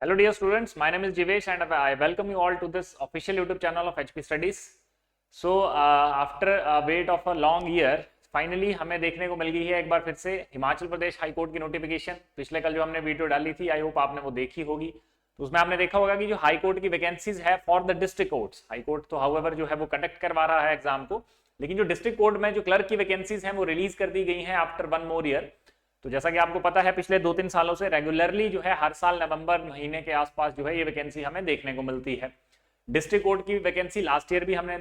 Hello dear students, my name is Jivesh and I welcome you all to this official YouTube channel of HP Studies. So after a wait of a long year, finally हमें देखने को मिल गई है एक बार फिर से Himachal Pradesh high court की notification. पिछले कल जो हमने वीडियो डाली थी, आई होप आपने वो देखी होगी। तो उसमें आपने देखा होगा कि जो हाई कोर्ट की वैकेंसीज है for the district courts, high court तो हाउएवर जो है वो कंडक्ट करवा रहा है एग्जाम को, लेकिन जो डिस्ट्रिक्ट कोर्ट में जो क्लर्क की वैकेंसीज हैं वो रिलीज कर दी गई हैं आफ्टर 1 more year। तो जैसा कि आपको पता है पिछले 2-3 सालों से रेगुलरली जो है हर साल नवंबर महीने के आसपास जो है ये वैकेंसी हमें देखने को मिलती है। डिस्ट्रिक्ट कोर्ट की वैकेंसी लास्ट ईयर भी हमने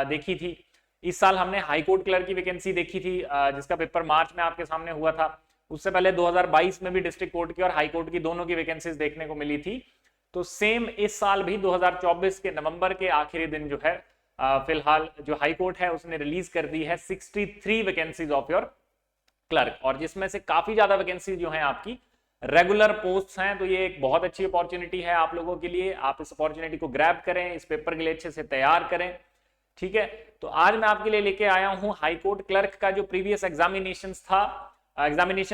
देखी थी। इस साल हमने हाई कोर्ट क्लर्क की वैकेंसी देखी थी जिसका पेपर मार्च में आपके सामने हुआ था। उससे पहले 2022 में भी डिस्ट्रिक्ट कोर्ट की और हाई कोर्ट की दोनों की वैकेंसीज देखने को मिली थी। तो सेम इस साल भी 2024 के नवंबर के आखिरी दिन जो है फिलहाल जो हाई कोर्ट है उसने रिलीज कर दी है 63 वैकेंसीज ऑफ योर क्लर्क, और जिसमें से काफी ज्यादा वैकेंसी जो है आपकी रेगुलर पोस्ट हैं। तो ये एक बहुत अच्छी अपॉर्चुनिटी है आप लोगों के लिए। आप इस अपॉर्चुनिटी को ग्रैब करें, इस पेपर के लिए अच्छे से तैयार करें, ठीक है। तो आज मैं आपके लिए लेके आया हूं हाई कोर्ट क्लर्क का जो प्रीवियस एग्जामिनेशन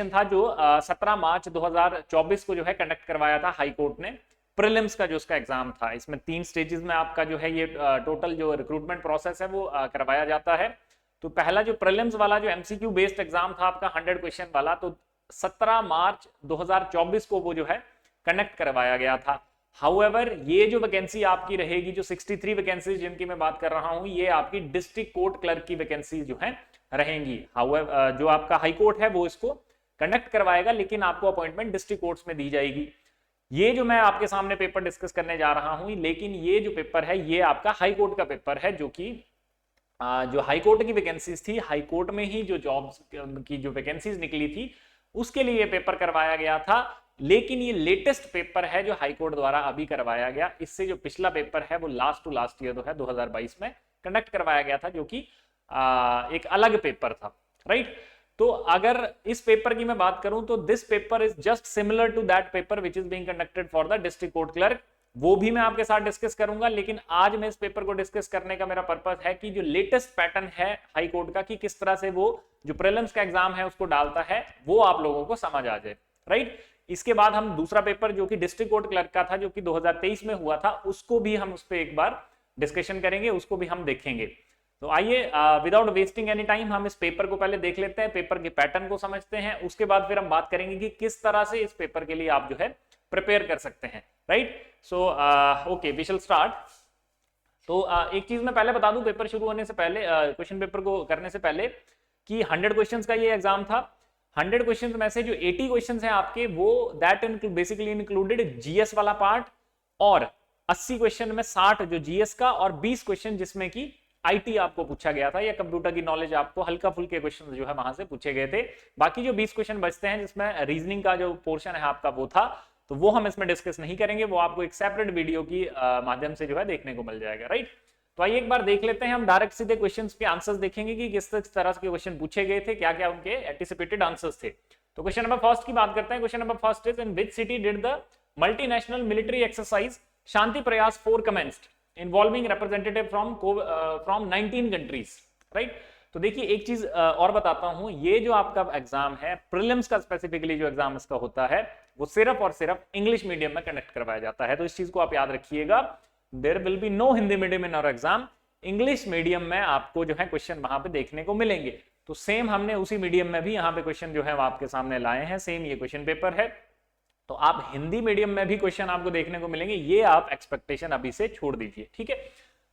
था जो 17 मार्च 2024 को जो है कंडक्ट करवाया था हाई कोर्ट ने। प्रीलिम्स का जो उसका एग्जाम था, इसमें 3 स्टेजेस में आपका जो है ये टोटल जो रिक्रूटमेंट प्रोसेस है वो करवाया जाता है। तो पहला जो प्रीलिम्स वाला जो एमसीक्यू बेस्ड एग्जाम था आपका 100 क्वेश्चन वाला, तो 17 मार्च 2024 को वो जो है कंडक्ट करवाया गया था। हाउएवर ये जो वैकेंसी आपकी रहेगी, जो 63 वैकेंसी जिनकी मैं बात कर रहा हूं, ये आपकी डिस्ट्रिक्ट कोर्ट क्लर्क की वैकेंसी जो है रहेंगी। हाउएवर जो आपका हाई कोर्ट है वो इसको कंडक्ट करवाएगा, लेकिन आपको अपॉइंटमेंट डिस्ट्रिक्ट कोर्ट्स में दी जाएगी। ये जो मैं आपके सामने पेपर डिस्कस करने जा रहा हूं, लेकिन ये जो पेपर है ये आपका हाई कोर्ट का पेपर है, जो कि जो हाई कोर्ट की वैकेंसीज थी, हाई कोर्ट में ही जो जॉब्स की जो वैकेंसीज निकली थी उसके लिए ये पेपर करवाया गया था। लेकिन ये लेटेस्ट पेपर है जो हाई कोर्ट द्वारा अभी करवाया गया। इससे जो पिछला पेपर है वो लास्ट टू लास्ट ईयर जो है 2022 में कंडक्ट करवाया गया था, जो कि एक अलग पेपर था, राइट। तो अगर इस पेपर की मैं बात करूं तो this paper is just similar to that paper which is being conducted for the district court clerk. वो भी मैं आपके साथ डिस्कस करूंगा, लेकिन आज मैं इस पेपर को डिस्कस करने का मेरा पर्पस है कि जो लेटेस्ट पैटर्न है हाई कोर्ट का, कि किस तरह से वो जो प्रीलिम्स का एग्जाम है उसको डालता है, वो आप लोगों को समझ आ जाए, राइट। इसके बाद हम दूसरा पेपर जो कि डिस्ट्रिक्ट कोर्ट क्लर्क का था, जो कि 2023 में हुआ था, उसको भी हम उस पर एक बार डिस्कशन करेंगे, उसको भी हम देखेंगे। तो आइए विदाउट वेस्टिंग एनी टाइम हम इस पेपर को पहले देख लेते हैं, पेपर के पैटर्न को समझते हैं। उसके बाद फिर हम बात करेंगे कि किस तरह से इस पेपर के लिए आप जो है प्रिपेयर कर सकते हैं, right. So okay, we shall start. तो एक चीज मैं पहले बता दूं पेपर शुरू होने से पहले, क्वेश्चन पेपर को करने से पहले, कि 100 क्वेश्चंस का ये एग्जाम था। 100 क्वेश्चंस में से जो 80 क्वेश्चंस हैं आपके, वो दैट बेसिकली इंक्लूडेड जीएस वाला पार्ट, और 80 क्वेश्चन में 60 जो जीएस का और 20 क्वेश्चन जिसमें कि आईटी आपको पूछा गया था, या कंप्यूटर की नॉलेज आपको हल्का फुल्के क्वेश्चन जो है वहां से पूछे गए थे। बाकी जो 20 क्वेश्चन बचते हैं जिसमें रीजनिंग का जो पोर्शन है आपका वो था, तो वो हम इसमें डिस्कस नहीं करेंगे, वो आपको एक सेपरेट वीडियो की माध्यम से जो है देखने को मिल जाएगा, राइट। तो आइए एक बार देख लेते हैं, हम डायरेक्ट सीधे क्वेश्चंस के आंसर्स देखेंगे कि किस तरह के क्वेश्चन पूछे गए थे, क्या क्या उनके एंटिसिपेटेड आंसर्स थे। तो क्वेश्चन नंबर फर्स्ट की बात करते हैं। Question number first is, in which city did the multinational military exercise Shanti Prayas 4 commenced involving representative from 19 countries, right. तो देखिए एक चीज और बताता हूं, ये जो आपका एग्जाम है प्रीलिम्स का, स्पेसिफिकली जो एग्जाम इसका होता है वो सिर्फ और सिर्फ इंग्लिश मीडियम में कंडक्ट करवाया जाता है। तो इस चीज को आप याद रखिएगा, there will be no Hindi medium in our exam. English medium में आपको जो है क्वेश्चन वहां पे देखने को मिलेंगे। तो सेम हमने उसी मीडियम में भी यहाँ पे क्वेश्चन जो है वो आपके सामने लाए हैं, सेम ये क्वेश्चन पेपर है। तो आप हिंदी मीडियम में भी क्वेश्चन आपको देखने को मिलेंगे, ये आप एक्सपेक्टेशन अभी से छोड़ दीजिए, ठीक है।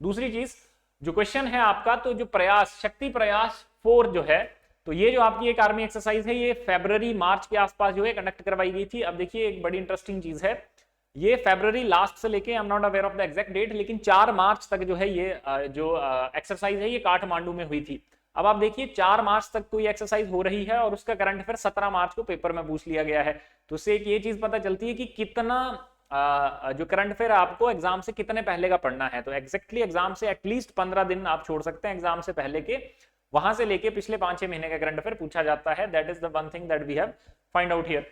दूसरी चीज, जो क्वेश्चन है आपका, तो जो प्रयास, शक्ति प्रयास 4 जो है, तो ये जो आपकी एक आर्मी एक्सरसाइज है, ये फरवरी मार्च के आसपास जो है कंडक्ट करवाई गई थी। अब देखिए एक बड़ी इंटरेस्टिंग चीज है, ये फरवरी लास्ट से लेके, I am not aware of the exact date, लेकिन 4 मार्च तक जो है ये जो एक्सरसाइज है ये काठमांडू में हुई थी। अब आप देखिए 4 मार्च तक कोई एक्सरसाइज हो रही है और उसका करंट अफेयर 17 मार्च को पेपर में पूछ लिया गया है। तो उससे एक ये चीज पता चलती है कि कितना जो करंट अफेयर आपको एग्जाम से कितने पहले का पढ़ना है। तो एग्जैक्टली एग्जाम से एटलीस्ट 15 दिन आप छोड़ सकते हैं एग्जाम से पहले के, वहां से लेके पिछले 5-6 महीने का करंट अफेयर पूछा जाता है। That is the one thing that we have find out here.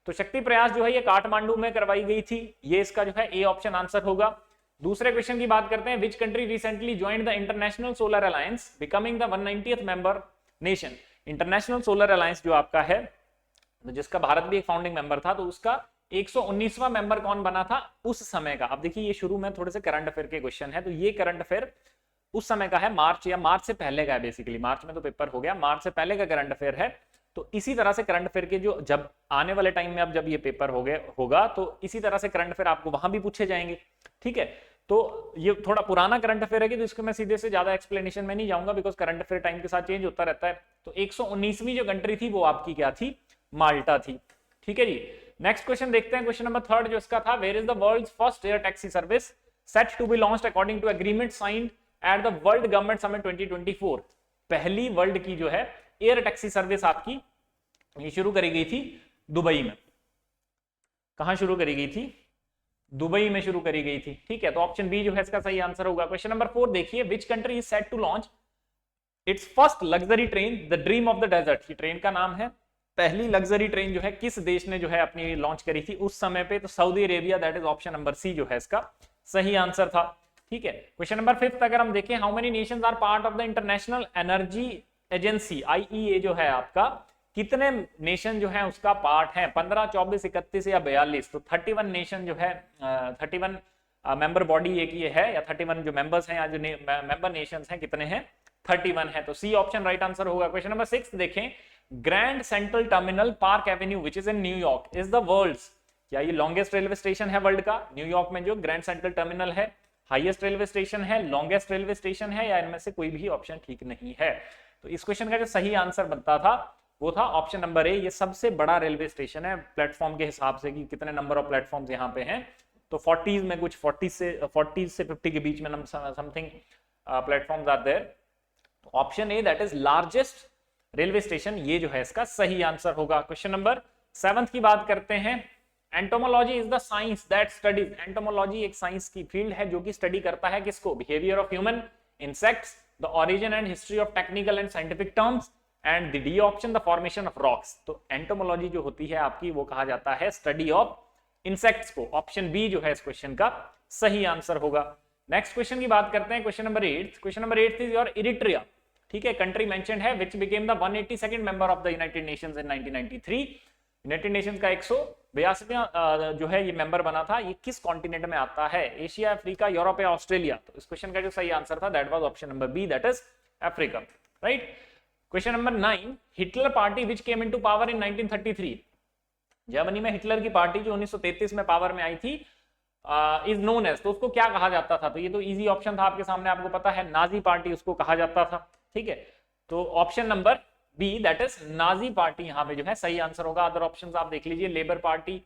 तो शक्ति प्रयास जो है ये काठमांडू में करवाई गई थी, ये इसका जो है ए ऑप्शन आंसर होगा। दूसरे क्वेश्चन की बात करते हैं, which country recently joined the international solar alliance becoming the 190th member nation. International solar alliance जो आपका है, जिसका भारत भी एक फाउंडिंग मेंबर था, तो उसका 119वां मेंबर कौन बना था उस समय का। अब देखिए ये शुरू में थोड़े से करंट अफेयर के क्वेश्चन है, तो ये करंट अफेयर उस समय का है, मार्च या मार्च से पहले का है बेसिकली। मार्च में तो पेपर हो गया, मार्च से पहले का करंट अफेयर है। तो इसी तरह से करंट अफेयर के जो जब आने वाले टाइम में अब जब ये पेपर हो गए होगा तो इसी तरह से करंट अफेयर आपको वहां भी पूछे जाएंगे, ठीक है। तो ये थोड़ा पुराना करंट अफेयर है कि तो इसको मैं सीधे से ज्यादा एक्सप्लेनेशन में नहीं जाऊंगा, बिकॉज करंट अफेयर टाइम के साथ चेंज होता रहता है। तो 119वीं जो कंट्री थी वो आपकी क्या थी, माल्टा थी, ठीक है जी। नेक्स्ट क्वेश्चन देखते हैं, क्वेश्चन नंबर 3 जो इसका था, where is the world's first air taxi service set to be launched according to agreement signed at the world government summit 2024। पहली वर्ल्ड की जो है एयर टैक्सी सर्विस आपकी ये शुरू करी गई थी दुबई में। कहां शुरू करी गई थी, दुबई में शुरू करी गई थी, ठीक है। तो ऑप्शन बी जो है इसका सही आंसर होगा। क्वेश्चन नंबर 4 देखिए, which country is set to launch its first luxury train the dream of the desert. ये ट्रेन का नाम है, पहली लग्जरी ट्रेन जो है किस देश ने जो है अपनी लॉन्च करी थी उस समय पे, तो Saudi Arabia, that is option number C जो है इसका सही आंसर था, ठीक है। क्वेश्चन नंबर 5 अगर हम देखें, how many nations are part of the international energy agency IEA जो है आपका, कितने नेशन जो है उसका पार्ट है, 15, 24, 31 या 42। तो 31 नेशन जो है 31 मेंबर बॉडी एक ये है, या 31 जो मेंबर्स हैं या जो मेंबर नेशंस हैं कितने हैं, 31 है। तो सी ऑप्शन राइट आंसर होगा। क्वेश्चन नंबर 6 देखें, grand central terminal park avenue which is in New York is the world's, क्या ये लॉन्गेस्ट रेलवे स्टेशन है वर्ल्ड का? न्यूयॉर्क में जो ग्रैंड सेंट्रल टर्मिनल है, हाईएस्ट रेलवे स्टेशन है, लॉन्गेस्ट रेलवे स्टेशन है, या इनमें से कोई भी ऑप्शन ठीक नहीं है। तो इस क्वेश्चन का जो सही आंसर बनता था वो था ऑप्शन नंबर ए, ये सबसे बड़ा रेलवे स्टेशन है प्लेटफॉर्म के हिसाब से कि कितने नंबर ऑफ प्लेटफॉर्म्स यहाँ पे हैं। तो 40 में कुछ 40 से 50 के बीच में something platforms are there. Option A that is largest railway station, ये जो है इसका सही आंसर होगा। क्वेश्चन नंबर 7 की बात करते हैं, entomology is the science that studies, entomology एक साइंस की फील्ड है जो कि स्टडी करता है किसको, behaviour of human insects, the origin and history of technical and scientific terms, and the D option the formation of rocks. तो entomology जो होती है आपकी वो कहा जाता है स्टडी ऑफ इंसेक्ट्स को। ऑप्शन बी जो है इस क्वेश्चन का सही आंसर होगा। नेक्स्ट क्वेश्चन की बात करते हैं, question number 8। Question number 8 is your Eritrea, ठीक है। कंट्री मेंशन्ड है which became the 182nd member of the United Nations in 1993। United Nations का 182वां जो है ये मेंबर बना था। ये किस कॉन्टिनेंट में आता है, एशिया, अफ्रीका, यूरोप या ऑस्ट्रेलिया? तो इस क्वेश्चन का जो सही आंसर था that was option number B, that is Africa, right. Question number 9, Hitler party which came into power in 1933। Germany में हिटलर की पार्टी जो 1933 में पावर में आई थी इज नोन एज, तो उसको क्या कहा जाता था? तो ये तो इजी ऑप्शन था आपके सामने, आपको पता है नाजी पार्टी उसको कहा जाता था, ठीक है। तो option number B that is Nazi party यहाँ पे जो है सही आंसर होगा। अदर ऑप्शंस आप देख लीजिए, लेबर पार्टी,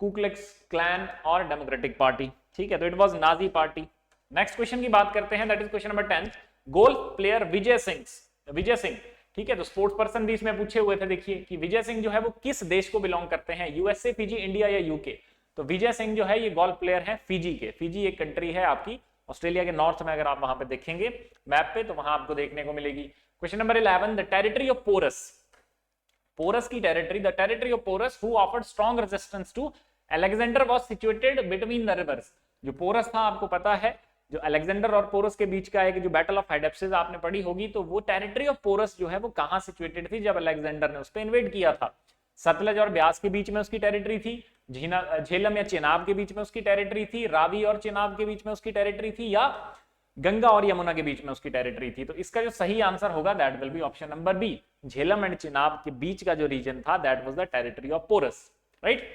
कुक्लेक्स क्लैन और डेमोक्रेटिक पार्टी, ठीक है। तो it was Nazi party. Next question की बात करते हैं, that is question number 10। Golf player Vijay Singh, ठीक है। तो स्पोर्ट्स पर्सन भी इसमें पूछे हुए थे, देखिए कि विजय सिंह जो है वो किस देश को बिलोंग करते हैं, यूएसए, फिजी, इंडिया या यूके? तो विजय सिंह जो है ये गोल्फ प्लेयर है फिजी के। फिजी एक कंट्री है आपकी ऑस्ट्रेलिया के नॉर्थ में, अगर आप वहां पे देखेंगे मैप पे तो वहां आपको देखने को मिलेगी। Question number 11, the territory of Porus, Porus की territory, the territory of Porus who offered strong resistance to Alexander was situated between the rivers. जो पोरस था आपको पता है, जो अलेक्जेंडर और पोरस के बीच का एक जो बैटल ऑफ हाइडेप्सिस आपने पढ़ी होगी, तो वो टेरिटरी ऑफ पोरस जो है वो कहां सिचुएटेड थी जब अलेक्जेंडर ने उस पर इन्वेड किया था? सतलज और ब्यास के बीच में उसकी टेरिटरी थी, झेलम या चेनाब के बीच में उसकी टेरिटरी थी, रावी और चेनाब के बीच में उसकी टेरिटरी थी, या गंगा और यमुना के बीच में उसकी टेरिटरी थी? तो इसका जो सही आंसर होगा that will be option number B, Jhelum and Chenab के बीच का जो रीजन था that was the territory of Porus, right.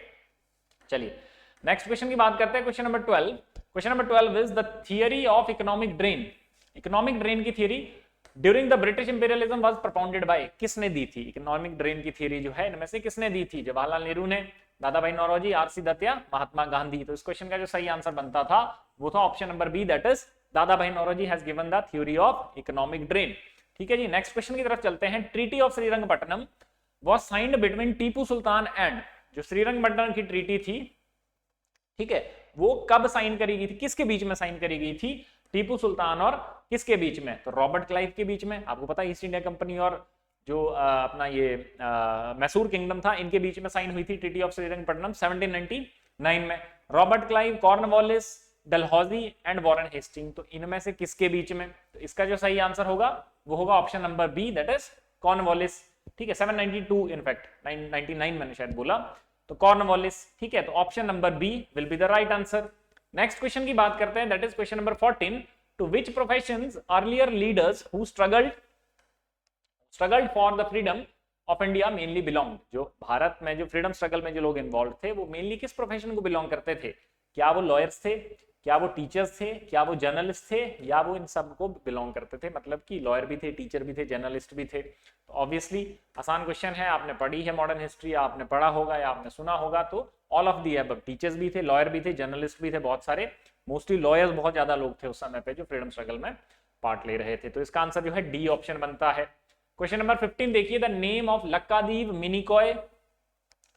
चलिए नेक्स्ट क्वेश्चन की बात करते हैं, question number 12। Question number 12 is the theory of economic drain, economic drain की theory during the British imperialism was propounded by, किसने दी थी? इकोनॉमिक ड्रेन की थियरी जो है इनमें से किसने दी थी? जवाहरलाल नेहरू ने, दादा भाई नौरोजी, आरसी दत्त या महात्मा गांधी? तो इस क्वेश्चन का जो सही आंसर बनता था वो था option number B, that is Dadabhai Naoroji has given the theory of economic drain, ठीक है जी। नेक्स्ट क्वेश्चन की तरफ चलते हैं, treaty of Srirangapatnam was signed between Tipu Sultan and, जो श्रीरंगपट्टनम की ट्रीटी थी, ठीक है, वो कब साइन करी गई थी, किसके बीच में साइन करी गई थी? टीपू सुल्तान और किसके बीच में? तो रॉबर्ट क्लाइव के बीच में। आपको पता है ईस्ट इंडिया कंपनी और जो अपना ये मैसूर किंगडम था, इनके बीच में साइन हुई थी ट्रीटी ऑफ श्रीरंगपट्टनम 1799 में। Robert Clive, Cornwallis, Dalhousie and Warren Hasting, तो इनमें से किसके बीच में? तो इसका जो सही आंसर होगा वो होगा option number B, that is Cornwallis, ठीक है। 792 इनफैक्ट 999 मैंने शायद बोला, तो कॉर्नवालिस, ठीक है। तो option number B will be the right answer. Next question की बात करते हैं, that is question number 14। To which professions earlier leaders who struggled for the freedom of India mainly belong. जो भारत में जो फ्रीडम स्ट्रगल में जो लोग इन्वॉल्व थे वो मेनली किस प्रोफेशन को बिलोंग करते थे? क्या वो लॉयर्स थे, क्या वो टीचर्स थे, क्या वो जर्नलिस्ट थे, या वो इन सब को बिलोंग करते थे? मतलब कि लॉयर भी थे, टीचर भी थे, जर्नलिस्ट भी थे। तो ऑब्वियसली आसान क्वेश्चन है, आपने पढ़ी है मॉडर्न हिस्ट्री, आपने पढ़ा होगा या आपने सुना होगा, तो all of the above. Teachers भी थे, लॉयर भी थे, जर्नलिस्ट भी थे, बहुत सारे, मोस्टली लॉयर्स बहुत ज्यादा लोग थे उस समय पे जो फ्रीडम स्ट्रगल में पार्ट ले रहे थे। तो इसका आंसर जो है डी ऑप्शन बनता है। क्वेश्चन नंबर 15 देखिए, the name of Laccadive, Minicoy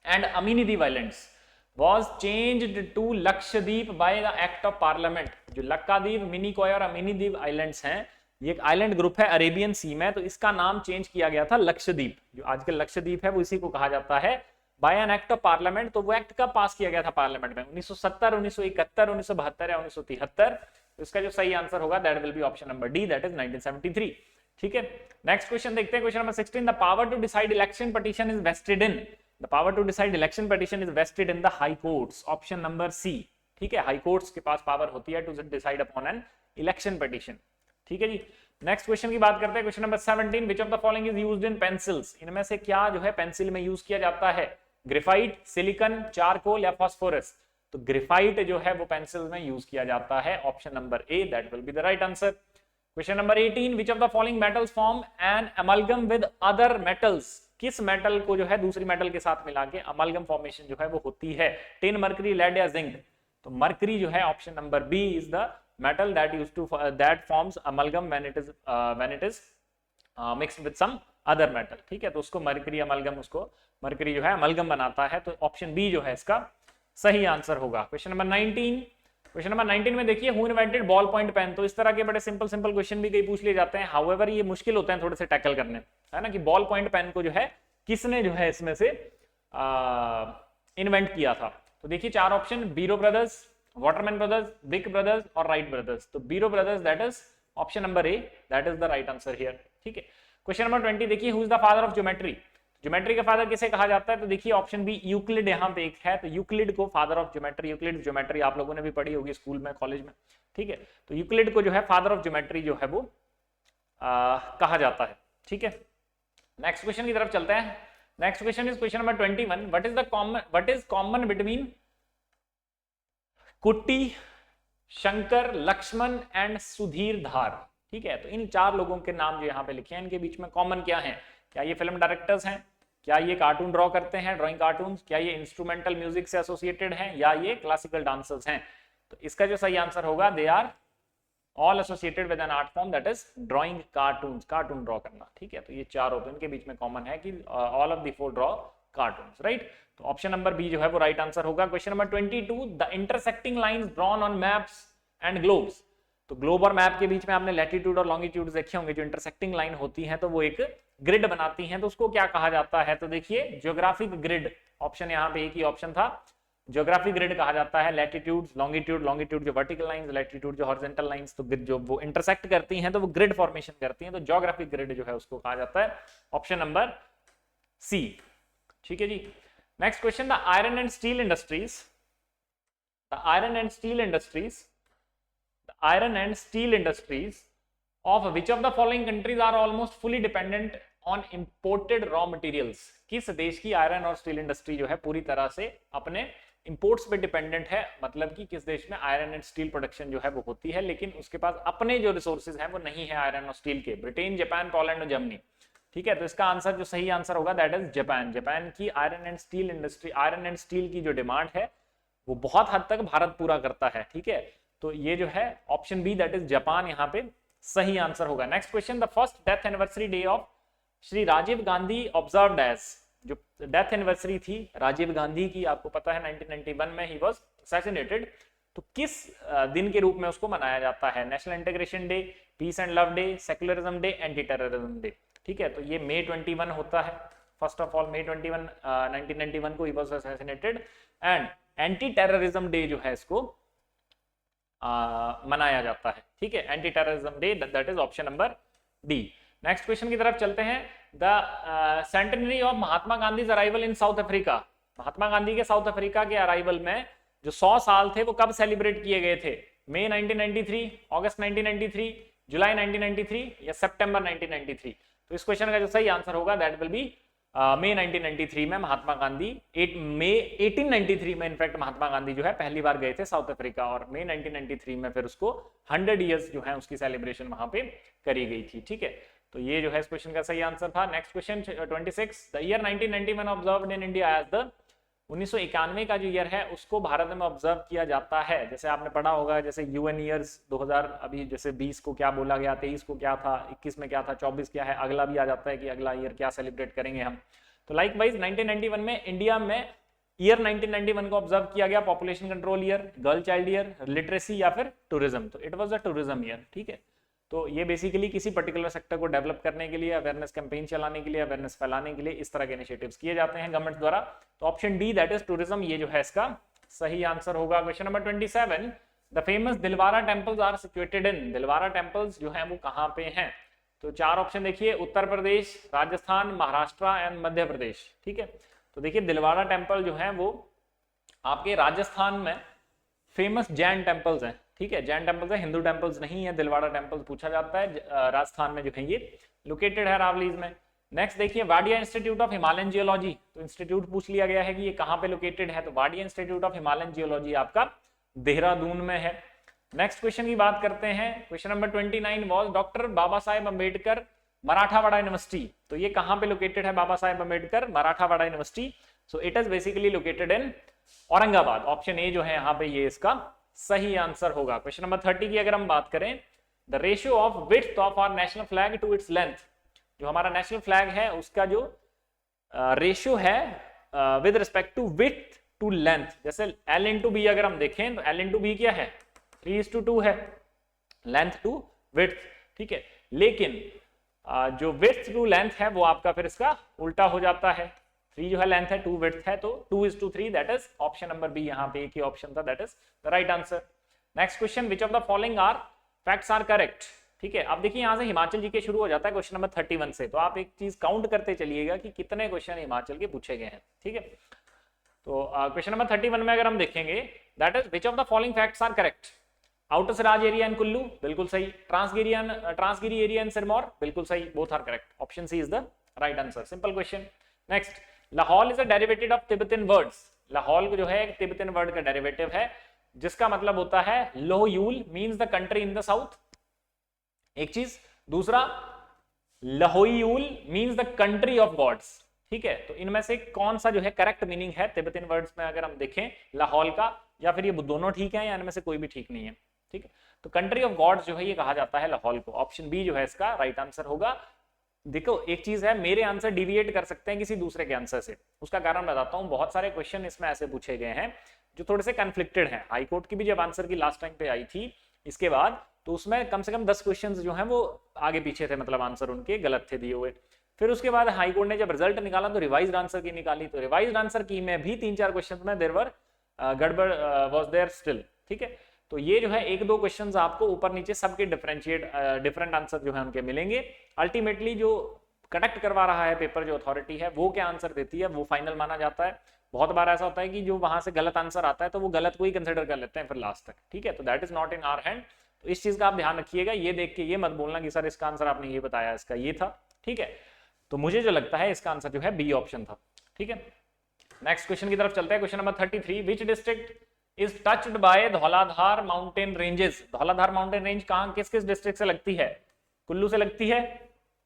and Amindivi islands was changed to Lakshadweep by the act of parliament। जो लक्कादीप, मिनिकॉय और अमीनीदीप आइलैंड्स हैं, ये एक आइलैंड ग्रुप है अरेबियन सी में, तो इसका नाम चेंज किया गया था लक्षद्वीप। जो आजकल लक्षद्वीप है वो इसी को कहा जाता है by an act of parliament. तो वो एक्ट कब पास किया गया था पार्लियामेंट में? 1970, 1971, 1972 या 1973? तो इसका जो सही आंसर होगा that will be option number D, that is 1973। ठीक है, नेक्स्ट क्वेश्चन देखते हैं, question number 16। The power to decide election petition is vested in. The power to decide election petition is vested in the high courts, option number C। ठीक है, high courts के पास power होती है to decide upon an election petition. ठीक है जी, next question की बात करते हैं, question number 17। Which of the following is used in pencils. इनमें से क्या जो है पेंसिल में यूज किया जाता है? ग्रेफाइट, सिलिकॉन, चारकोल या फास्फोरस? तो ग्रेफाइट जो है वो पेंसिल में यूज किया जाता है, option number A, that will be the right answer. Question number 18। Which of the following metals form an amalgam with other metals. किस मेटल को जो है दूसरी मेटल के साथ मिला के अमलगम फॉर्मेशन जो है वो होती है? टिन, मरकरी, लेड या जिंक? तो मरकरी जो है, option number B is the metal that forms amalgam when it is mixed with some other metal. ठीक है, तो उसको मरकरी अमलगम, उसको मरकरी जो है अमलगम बनाता है। तो ऑप्शन बी जो है इसका सही आंसर होगा। Question number 19। क्वेश्चन नंबर 19 में देखिए, who invented ball point pen. तो इस तरह के बड़े सिंपल क्वेश्चन भी कई पूछ लिए जाते हैं, हाउएवर ये मुश्किल होते हैं थोड़े से टैकल करने, है ना, कि बॉल पॉइंट पेन को जो है किसने जो है इसमें से इन्वेंट किया था। तो देखिए चार ऑप्शन, बीरो ब्रदर्स, वाटरमैन ब्रदर्स, बिक ब्रदर्स और राइट ब्रदर्स। तो बीरो brothers, that is option number A, that is the right answer here. ठीक है, क्वेश्चन नंबर 20 देखिए, who is the father of geometry. Geometry का फादर किसे कहा जाता है? तो देखिए ऑप्शन बी, यूक्लिड यहाँ पे एक है, तो यूक्लिड को father of geometry, Euclid geometry आप लोगों ने भी पढ़ी होगी स्कूल में, कॉलेज में। ठीक है, तो यूक्लिड को जो है फादर ऑफ ज्योमेट्री जो है वो कहा जाता है। ठीक है, नेक्स्ट क्वेश्चन की तरफ चलते हैं। Next question is question number 21। What is common between कुट्टी, शंकर, लक्ष्मण एंड सुधीर धार। ठीक है, तो इन चार लोगों के नाम जो यहाँ पे लिखे हैं, इनके बीच में कॉमन क्या है? क्या ये फिल्म डायरेक्टर्स हैं? क्या ये कार्टून ड्रॉ करते हैं, ड्राइंग कार्टून? क्या ये इंस्ट्रूमेंटल म्यूजिक से एसोसिएटेड हैं, या ये क्लासिकल डांसर्स हैं? तो इसका जो सही आंसर होगा, they are all associated with an art form, that is drawing cartoons, cartoon draw करना। ठीक है, तो ये चारों तो इनके बीच में कॉमन है कि all of the four draw cartoons, right. तो ऑप्शन नंबर बी जो है वो राइट आंसर होगा। Question number 22। The intersecting lines drawn on maps and globes. तो ग्लोब और मैप के बीच में आपने लैटिट्यूड और लॉन्गिट्यूड देखे होंगे, जो इंटरसेक्टिंग लाइन होती है तो वो एक ग्रिड बनाती हैं, तो उसको क्या कहा जाता है? तो देखिए ज्योग्राफिक ग्रिड, ऑप्शन यहाँ पे एक ही ऑप्शन था, ज्योग्राफिक ग्रिड कहा जाता है। लैटिट्यूड, लॉन्गिट्यूड जो वर्टिकल लाइंस, लैटिट्यूड जो हॉरिजॉन्टल लाइंस, तो जो वो इंटरसेक्ट करती हैं तो वो ग्रिड फॉर्मेशन करती हैं, तो ज्योग्राफिक ग्रिड जो है उसको कहा जाता है, ऑप्शन नंबर सी। ठीक है जी, next question. The iron and steel industries, the iron and steel industries, the iron and steel industries of which of the following countries are almost fully dependent on imported raw materials। किस देश की iron और steel industry जो है पूरी तरह से अपने इंपोर्ट्स पे डिपेंडेंट है? मतलब कि किस देश में आयरन एंड स्टील प्रोडक्शन जो है वो होती है, लेकिन उसके पास अपने जो रिसोर्सेज हैं वो नहीं है आयरन और स्टील के? ब्रिटेन, जापान, पोलैंड और जर्मनी। ठीक है, तो इसका आंसर जो सही आंसर होगा दैट इज जापान। जापान की iron and steel industry, iron and steel की जो डिमांड है वो बहुत हद तक भारत पूरा करता है। ठीक है, तो ये जो है option B, that is Japan, यहाँ पे सही आंसर होगा। Next question. The first death anniversary day of Shri Rajiv Gandhi observed as. जो डेथ एनिवर्सरी थी राजीव गांधी की, आपको पता है 1991 में ही वाज असैसिनेटेड, तो किस दिन के रूप में उसको मनाया जाता है? National integration day, peace and love day, secularism day, anti terrorism day. ठीक है, तो ये May 21 होता है। फर्स्ट ऑफ ऑल May 21 1991 को ही was assassinated, and anti terrorism day जो है इसको मनाया जाता है। ठीक है, anti terrorism day, that is option number D. Next question की तरफ चलते हैं। The centenary of Mahatma Gandhi arrival in South Africa. Mahatma Gandhi के साउथ अफ्रीका के अराइवल में जो 100 साल थे वो कब सेलिब्रेट किए गए थे? मई 1993, अगस्त 1993, जुलाई 1993 या सितंबर 1993? तो इस क्वेश्चन का जो सही आंसर होगा दैट विल बी मई 1993 में महात्मा गांधी मई 1893 में इनफैक्ट महात्मा गांधी जो है पहली बार गए थे साउथ अफ्रीका, और मई 1993 में फिर उसको 100 ईयर्स जो है उसकी सेलिब्रेशन वहां पे करी गई थी। ठीक है, तो ये जो है इस क्वेश्चन का सही आंसर था। Next question 26, the year 1991 observed in India as the 1991 का जो ईयर है उसको भारत में ऑब्जर्व किया जाता है। जैसे आपने पढ़ा होगा, जैसे यूएन ईयर्स 2000, अभी जैसे 20 को क्या बोला गया, 23 को क्या था, 21 में क्या था, 24 क्या है, अगला भी आ जाता है कि अगला ईयर क्या सेलिब्रेट करेंगे हम। तो लाइकवाइज 1991 में इंडिया में ईयर 1991 को ऑब्जर्व किया गया। Population control year, girl child year, literacy या फिर टूरिज्म, तो it was a tourism year. ठीक है, तो ये बेसिकली किसी पर्टिकुलर सेक्टर को डेवलप करने के लिए, अवेयरनेस कैंपेन चलाने के लिए, अवेयरनेस फैलाने के लिए इस तरह के इनिशिएटिव्स किए जाते हैं गवर्नमेंट द्वारा। तो option D that is tourism, ये जो है इसका सही आंसर होगा। Question number 27, the famous Dilwara temples are situated in, Dilwara temples जो है वो कहाँ पे हैं? तो चार ऑप्शन देखिए, उत्तर प्रदेश, राजस्थान, महाराष्ट्र एंड मध्य प्रदेश। ठीक है, तो देखिए दिलवारा टेम्पल जो है वो आपके राजस्थान में फेमस जैन टेम्पल्स हैं। ठीक है, जैन टेम्पल्स है, हिंदू टेम्पल्स नहीं है। दिलवाड़ा टेम्पल्स पूछा जाता है, राजस्थान में जो है ये लोकेटेड है, रावलीज में। नेक्स्ट देखिए, Wadia institute of Himalayan geology, तो इंस्टीट्यूट पूछ लिया गया है कि ये कहाँ पे लोकेटेड है, तो Wadia institute of Himalayan geology आपका देहरादून में है। नेक्स्ट क्वेश्चन की बात करते हैं, question number 29 was doctor Baba Saheb Ambedkar Marathwada university, तो ये कहाँ पे लोकेटेड है Baba Saheb Ambedkar Marathwada university? So it is basically located in Aurangabad. Option A जो है यहाँ पे ये इसका सही आंसर होगा। क्वेश्चन नंबर 30 की अगर हम बात करें, the ratio of width of our national flag to its length, जो हमारा नेशनल फ्लैग है उसका जो रेशियो है with respect to width to length, जैसे L इंटू बी अगर हम देखें तो L इंटू बी क्या है, 3:2 है, लेंथ टू विड्थ। ठीक है, लेकिन जो विड्थ टू लेंथ है वो आपका फिर इसका उल्टा हो जाता है। 3 जो है लेंथ है, 2 विड्थ है, तो 2:3, that is option number B, यहाँ पे एक ही ऑप्शन था, that is the right answer. Next question, which of the following are facts are correct? ठीक है, अब देखिए यहाँ से हिमाचल जी के शुरू हो जाता है क्वेश्चन नंबर 31 से, तो आप एक चीज काउंट करते चलिएगा कि कितने क्वेश्चन हिमाचल के पूछे गए हैं। ठीक है, तो क्वेश्चन नंबर 31 में अगर हम देखेंगे, that is which of the following facts are correct? Outer Siraj area in Kullu, बिल्कुल सही। ट्रांसगिरी एरिया इन सिरमौर, बिल्कुल सही, both are correct. Option C is the right answer, simple question. Next, Lahaul is a derivative of Tibetan words, Lahaul जो है एक Tibetan word का derivative है जिसका मतलब होता है Lahaul means the country in the south, एक चीज। दूसरा, Lahaul means the country of gods. ठीक है, तो इनमें से कौन सा जो है करेक्ट मीनिंग है तिब्बतन वर्ड्स में अगर हम देखें लाहौल का, या फिर ये दोनों ठीक है या इनमें से कोई भी ठीक नहीं है? ठीक है, तो कंट्री ऑफ गॉड्स जो है ये कहा जाता है लाहौल को। ऑप्शन बी जो है इसका राइट आंसर होगा। देखो एक चीज है, मेरे आंसर डिविएट कर सकते हैं किसी दूसरे के आंसर से, उसका कारण बताता हूं। बहुत सारे क्वेश्चन इसमें ऐसे पूछे गए हैं जो थोड़े से कन्फ्लिक्टेड हैं। हाईकोर्ट की भी जब आंसर की लास्ट टाइम पे आई थी इसके बाद, तो उसमें कम से कम 10 क्वेश्चन जो हैं वो आगे पीछे थे, मतलब आंसर उनके गलत थे दिए हुए। फिर उसके बाद हाईकोर्ट ने जब रिजल्ट निकाला तो रिवाइज्ड आंसर की निकाली, तो रिवाइज्ड आंसर की में भी 3-4 क्वेश्चन में देयर वर गड़बड़ वाज देयर स्टिल। ठीक है, तो ये जो है 1-2 क्वेश्चंस आपको ऊपर नीचे सबके डिफरेंट आंसर जो है उनके मिलेंगे। अल्टीमेटली जो कंडक्ट करवा रहा है पेपर, जो अथॉरिटी है, वो क्या आंसर देती है वो फाइनल माना जाता है। बहुत बार ऐसा होता है कि जो वहां से गलत आंसर आता है तो वो गलत को ही कंसिडर कर लेते हैं फिर लास्ट तक। ठीक है, तो that is not in our hand, तो इस चीज का आप ध्यान रखिएगा। ये देख के ये मत बोलना कि सर इसका आंसर आपने ये बताया, इसका ये था। ठीक है, तो मुझे जो लगता है इसका आंसर जो है बी ऑप्शन था। ठीक है, नेक्स्ट क्वेश्चन की तरफ चलते हैं। Question number 33, which district is touched bye Dhauladhar mountain ranges? Dhauladhar mountain range कहां किस किस डिस्ट्रिक्ट से लगती है? कुल्लू से लगती है,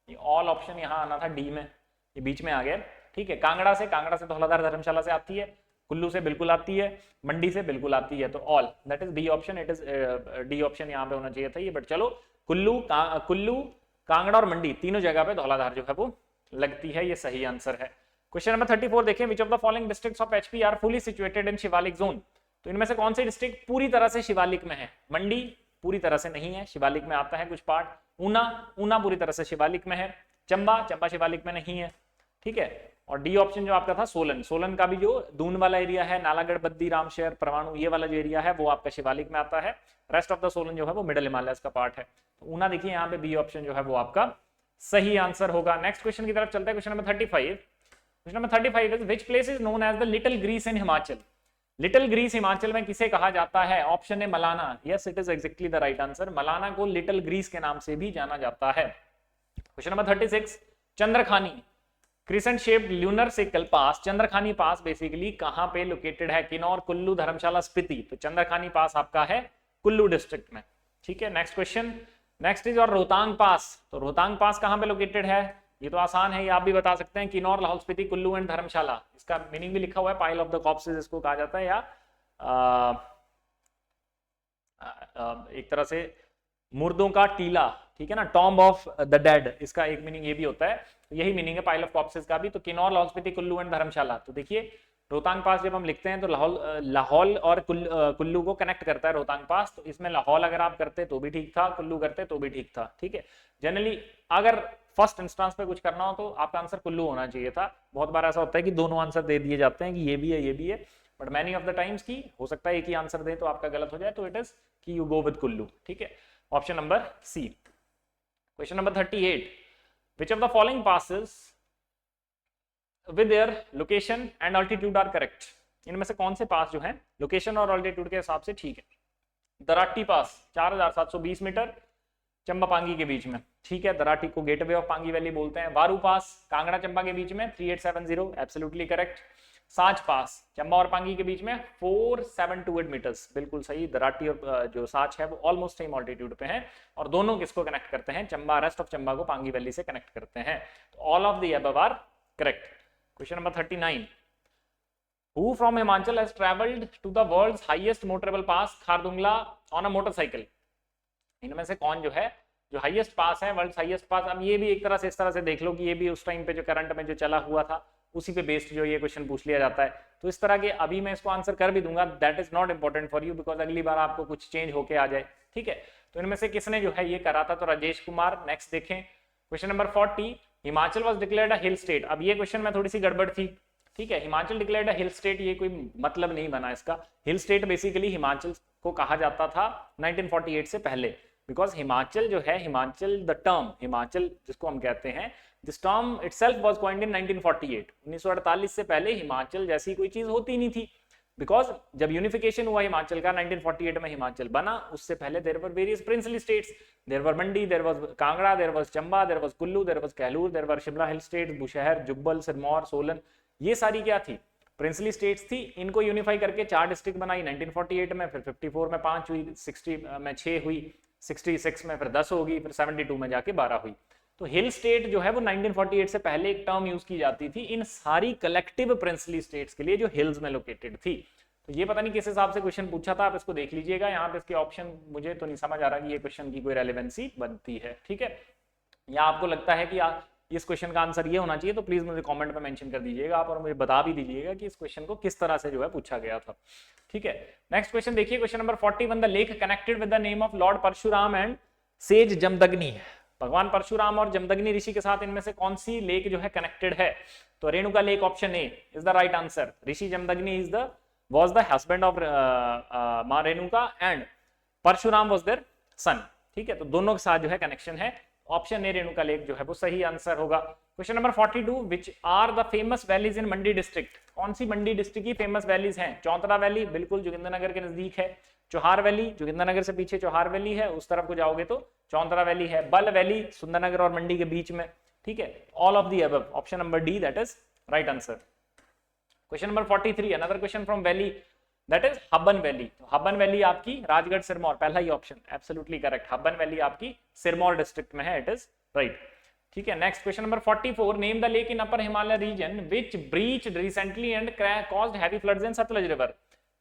ये ऑल ऑप्शन यहाँ आना था डी में, ये बीच में आ गया। ठीक है, कांगड़ा से धौलाधार धर्मशाला से आती है, कुल्लू से बिल्कुल आती है, मंडी से बिल्कुल आती है, तो all that is B option. It is D option यहाँ पे होना चाहिए था ये, बट चलो कुल्लू कांगड़ा और मंडी तीनों जगह पे धौलाधार जो है वो लगती है, ये सही आंसर है। क्वेश्चन नंबर 34 देखें, which of the following districts of HP are fully situated in Shivalik zone? तो इनमें से कौन सी डिस्ट्रिक्ट पूरी तरह से शिवालिक में है? मंडी पूरी तरह से नहीं है, शिवालिक में आता है कुछ पार्ट। ऊना पूरी तरह से शिवालिक में है। चंबा शिवालिक में नहीं है। ठीक है, और डी ऑप्शन जो आपका था सोलन का भी जो दून वाला एरिया है, नालागढ़, बद्दी, रामशहर, परमाणु, ये वाला जो एरिया है वो आपका शिवालिक में आता है। रेस्ट ऑफ द सोलन जो है वो मिडिल हिमालय का पार्ट है। तो ऊना देखिए यहाँ पे बी ऑप्शन जो है वो आपका सही आंसर होगा। नेक्स्ट क्वेश्चन की तरफ चलते हैं, question number 35। Question number 35 is which place is known as the little Greece in Himachal? Little Greece Himachal में किसे कहा जाता है? ऑप्शन है Malana. Yes, it is exactly the right answer. Malana को लिटिल ग्रीस के नाम से भी जाना जाता है। Question number 36, Chandrakhani crescent shaped lunar sickle pass, Chandrakhani pass basically कहां पे लोकेटेड है? किन्नौर, कुल्लू, धर्मशाला, स्पीति। तो चंद्रखानी पास आपका है कुल्लू डिस्ट्रिक्ट में। ठीक है, नेक्स्ट क्वेश्चन। नेक्स्ट इज और रोहतांग पास। तो रोहतांग पास कहां पे लोकेटेड है? ये तो आसान है, ये आप भी बता सकते हैं। किन्नौर, लाहौल स्पीति, कुल्लू एंड धर्मशाला। इसका मीनिंग भी लिखा हुआ है, पाइल ऑफ द कॉर्प्सेस इसको कहा जाता है, या एक तरह से मुर्दों का टीला, ठीक है ना, टॉम्ब ऑफ द डेड, इसका एक मीनिंग ये भी होता है। तो यही मीनिंग है पाइल ऑफ कॉर्प्सेस का भी। तो किन्नौर, लाहौल स्पीति, कुल्लू एंड धर्मशाला। तो देखिए रोहतांग पास जब हम लिखते हैं तो लाहौल और कुल्लू को कनेक्ट करता है रोहतांग पास। तो इसमें लाहौल अगर आप करते तो भी ठीक था, कुल्लू करते तो भी ठीक था। ठीक है, जनरली अगर फर्स्ट इंस्टेंस पे कुछ करना हो तो आपका आंसर कुल्लू होना चाहिए था। बहुत बार ऐसा होता है कि दोनों आंसर दे दिए जाते हैं कि ये भी है ये भी है, but many of the times की हो सकता है एक ही आंसर दे तो आपका गलत हो जाए। तो इट इज कि यू गो विद कुल्लू। ठीक है, option number C. Question number 38, which of the following passes with their location and altitude are correct? इनमें से कौन से पास जो है लोकेशन और अल्टीट्यूड के हिसाब से ठीक है? दराटी पास 4720 मीटर चंबा पांगी के बीच में। ठीक है, दराटी को गेटवे ऑफ पांगी वैली बोलते हैं। वारू पास कांगड़ा चंबा के बीच में 3870, एब्सोल्युटली करेक्ट। साच पास चंबा और पांगी के बीच में 4728 मीटर्स, बिल्कुल सही। दराटी और जो साच है वो ऑलमोस्ट सेम ऑल्टीट्यूड पे हैं और दोनों किसको कनेक्ट करते हैं? चंबा, रेस्ट ऑफ चंबा को पांगी वैली से कनेक्ट करते हैं। तो all of the above are correct. Question number 39, who from Himachal has travelled to the world's highest motorable pass Khardung La on a motorcycle? इनमें से कौन जो है जो हाईएस्ट पास है, वर्ल्ड हाईएस्ट पास? अब ये भी एक तरह से इस तरह से देख लो कि ये भी उस टाइम पे जो करंट में जो चला हुआ था उसी पे बेस्ड जो ये क्वेश्चन पूछ लिया जाता है। तो इस तरह के अभी मैं इसको आंसर कर भी दूंगा, that is not important for you, because अगली बार आपको कुछ चेंज होके आ जाए। ठीक है, तो इनमें से किसने जो है ये करा था? तो राजेश कुमार। नेक्स्ट देखें, question number 40, Himachal was declared a hill state. अब ये क्वेश्चन में थोड़ी सी गड़बड़ थी। ठीक है, Himachal declared a hill state, ये कोई मतलब नहीं बना इसका। हिल स्टेट बेसिकली हिमाचल को कहा जाता था 1948 से पहले, बिकॉज हिमाचल जो है, हिमाचल द टर्म हिमाचल जिसको हम कहते हैं, this term itself was coined in 1948। 1948 से पहले हिमाचल जैसी कोई चीज होती नहीं थी, बिकॉज जब यूनिफिकेशन हुआ हिमाचल का 1948 में हिमाचल बना, उससे पहले there were various princely states. There were Mandi, there was Kangra, there was Chamba, there was Kullu, there was Kahlur, there were Shimla hill states, Bushahr, Jubbal, Sirmaur, Solan. ये सारी क्या थी? प्रिंसली स्टेट्स थी। इनको यूनिफाई करके 4 डिस्ट्रिक्ट बनाई 1948 में, फिर 54 में 5 हुई, 60 में 6 हुई, 66 में फिर 10 होगी, फिर 72 में जाके 12 हुई। तो हिल स्टेट जो है वो 1948 से पहले एक टर्म यूज की जाती थी इन सारी कलेक्टिव प्रिंसली स्टेट्स के लिए जो हिल्स में लोकेटेड थी। तो ये पता नहीं किस हिसाब से क्वेश्चन पूछा था, आप इसको देख लीजिएगा। यहाँ पे इसके ऑप्शन मुझे तो नहीं समझ आ रहा कि ये क्वेश्चन की कोई रेलेवेंसी बनती है। ठीक है, या आपको लगता है कि इस क्वेश्चन का आंसर ये होना चाहिए, तो प्लीज मुझे कमेंट में मेंशन कर दीजिएगा आप, और मुझे बता भी दीजिएगा कि इस क्वेश्चन को किस तरह से जो है पूछा गया था। ठीक है, नेक्स्ट क्वेश्चन देखिए, question number 41, the lake connected with the name of lord Parshuram and sage Jamadagni. भगवान परशुराम और जमदग्नि ऋषि के साथ इनमें से कौन सी लेक जो है कनेक्टेड है? तो Renuka lake, option A is the right answer. Rishi Jamadagni was the husband of Maa Renuka and Parshuram was their son। ठीक है, तो दोनों के साथ जो है कनेक्शन है। ऑप्शन ए रेणुका लेक जो है वो सही आंसर होगा। Question number 42, which are the famous valleys in Mandi district? कौन सी मंडी डिस्ट्रिक्ट की फेमस वैलीज हैं? चौंतरा वैली, बिल्कुल जोगिंद्रनगर के नजदीक है। चौहार वैली, जोगिंद्रनगर से पीछे चौहार वैली है, उस तरफ को जाओगे तो चौंतरा वैली है। बल वैली, सुंदरनगर और मंडी के बीच में। ठीक है, all of the above, option number D that is right answer. Question number 43, another question from valley, that is Habban valley. तो हब्बन वैली आपकी राजगढ़ सिरमौर, पहला ही ऑप्शन एब्सोल्युटली करेक्ट। हब्बन वैली आपकी सिरमौर डिस्ट्रिक्ट में है, इट इज राइट। ठीक है, next question number 44, name the lake in upper Himalaya region which breached recently and caused heavy floods in Satluj river.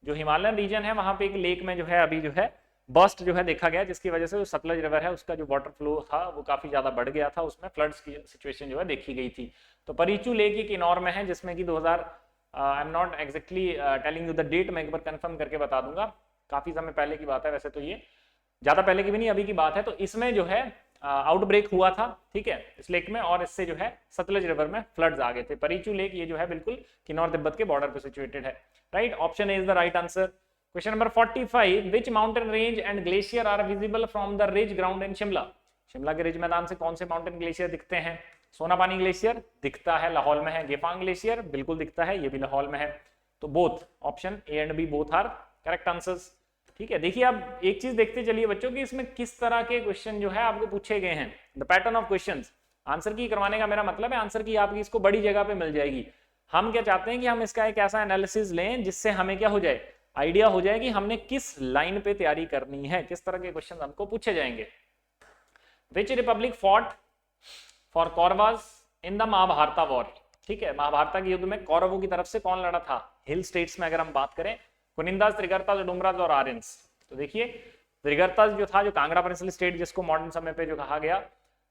जो हिमालयन रीजन है वहां पे एक लेक में जो है अभी जो है बस्ट जो है देखा गया, जिसकी वजह से जो सतलज रिवर है उसका जो वाटर फ्लो था वो काफी ज्यादा बढ़ गया था, उसमें फ्लड्स की सिचुएशन जो है देखी गई थी। तो परीचू लेक ये किन्नौर में है, जिसमें कि 2000 I am not exactly telling you the date, मैं एक बार कंफर्म करके बता दूंगा, काफी समय पहले की बात है, वैसे तो ये ज्यादा पहले की भी नहीं अभी की बात है। तो इसमें जो है आउटब्रेक हुआ था, ठीक है, इस लेक में, और इससे जो है सतलज रिवर में फ्लड्स आ गए थे। परीचू लेक ये जो है बिल्कुल किन्नौर तिब्बत के बॉर्डर पे सिचुएटेड है, right. Option is the right answer. Question number 45, which mountain range and glacier are visible from the ridge ground in Shimla. Shimla के रिज मैदान से कौन से माउंटेन ग्लेशियर दिखते हैं? सोनापानी ग्लेशियर दिखता है लाहौल में है, गेफांग ग्लेशियर बिल्कुल दिखता है, ये भी लाहौल में है। तो both option A and B both are correct answers. ठीक है, देखिए अब एक चीज देखते चलिए बच्चों कि इसमें किस तरह के क्वेश्चन जो है आपको पूछे गए हैं, the pattern of questions. Answer की करवाने का मेरा मतलब है आंसर की आपकी इसको बड़ी जगह पे मिल जाएगी। हम क्या चाहते हैं कि हम इसका एक ऐसा एनालिसिस लें जिससे हमें क्या हो जाए, आइडिया हो जाए कि हमने किस लाइन पे तैयारी करनी है, किस तरह के क्वेश्चन हमको पूछे जाएंगे। Which republic fought for Kauravas in the Mahabharata war. ठीक है, महाभारत के युद्ध में कौरवों की तरफ से कौन लड़ा था? हिल स्टेट्स में अगर हम बात करें, कुनिंदास, त्रिगर्तास, डुमराज और आर्यंस। तो देखिए त्रिगर्तास जो था, जो कांगड़ा प्रिंसली स्टेट जिसको मॉडर्न समय पे जो कहा गया,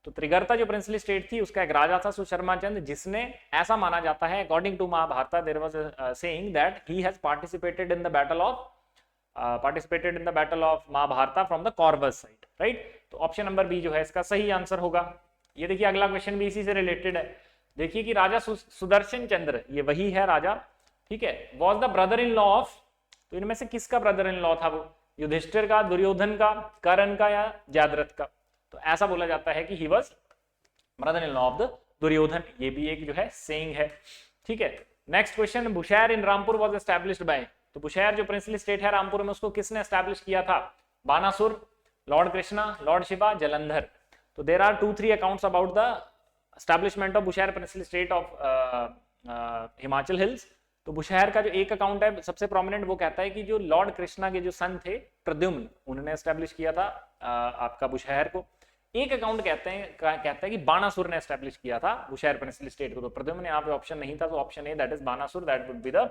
तो त्रिगर्ता जो प्रिंसली स्टेट थी उसका एक राजा था सुशर्मा चंद, जिसने ऐसा माना जाता है according to Mahabharat there was saying that he has participated in the battle of Mahabharat from the Kauravas side, right. तो ऑप्शन नंबर बी जो है इसका सही आंसर होगा। ये देखिए अगला क्वेश्चन भी इसी से रिलेटेड है। देखिए कि राजा सुदर्शन चंद्र, ये वही है राजा, ठीक है, was the brother in law of, तो इनमें से किसका ब्रदर इन लॉ था वो? युधिष्ठिर का, दुर्योधन का, कर्ण का या जयद्रथ का? तो ऐसा बोला जाता है कि he was brother in law of the Duryodhan. ये भी एक जो है सेइंग है। ठीक है, next question, Bushahr in Rampur was established by. तो बुशहर जो प्रिंसली स्टेट है रामपुर में, उसको किसने एस्टैब्लिश किया था? Banasur, lord Krishna, lord Shiva, Jalandhar. तो there are 2-3 accounts about the establishment of Bushahr princely state of Himachal hills. तो बुशहर का जो एक अकाउंट है सबसे प्रोमिनेंट, वो कहता है कि जो लॉर्ड कृष्णा के जो सन थे प्रद्युम्न, उन्होंने एस्टैब्लिश किया था आपका बुशहर को। एक अकाउंट कहता है कि बाणासुर ने एस्टैब्लिश किया था बुशहर प्रिंसली स्टेट को। तो प्रद्युम्न यहाँ पे ऑप्शन नहीं था, तो option A that is Banasur, that would be the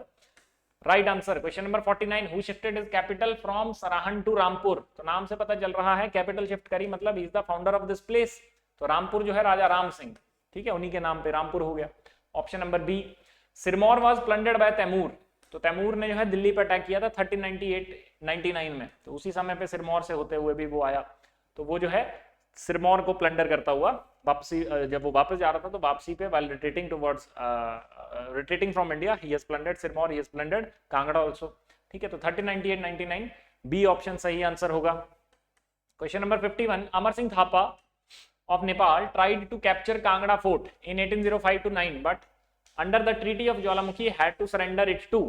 right answer. Question number 49, who shifted his capital from Sarahan to Rampur. तो नाम से पता चल रहा है कैपिटल शिफ्ट करी, मतलब he is the founder of this place. तो रामपुर जो है राजा राम सिंह, ठीक है, उन्हीं के नाम पे रामपुर हो गया। Option number B, Sirmaur was plundered by Timur. तो तैमूर ने जो है दिल्ली पर अटैक किया था 1398-99 में। तो उसी समय पे सिरमौर से होते हुए भी वो आया। तो वो जो है सिरमौर को प्लंडर करता हुआ वापसी, जब वो वापस जा रहा था तो वापसी पे while retreating from India he has plundered Sirmaur, he has plundered Kangra also। ठीक है, तो 1398-99 बी ऑप्शन सही आंसर होगा। Question number 51, Amar Singh Thapa of Nepal tried to capture Kangra fort in 1805-9 but under the treaty of Jwalamukhi had to surrender it to।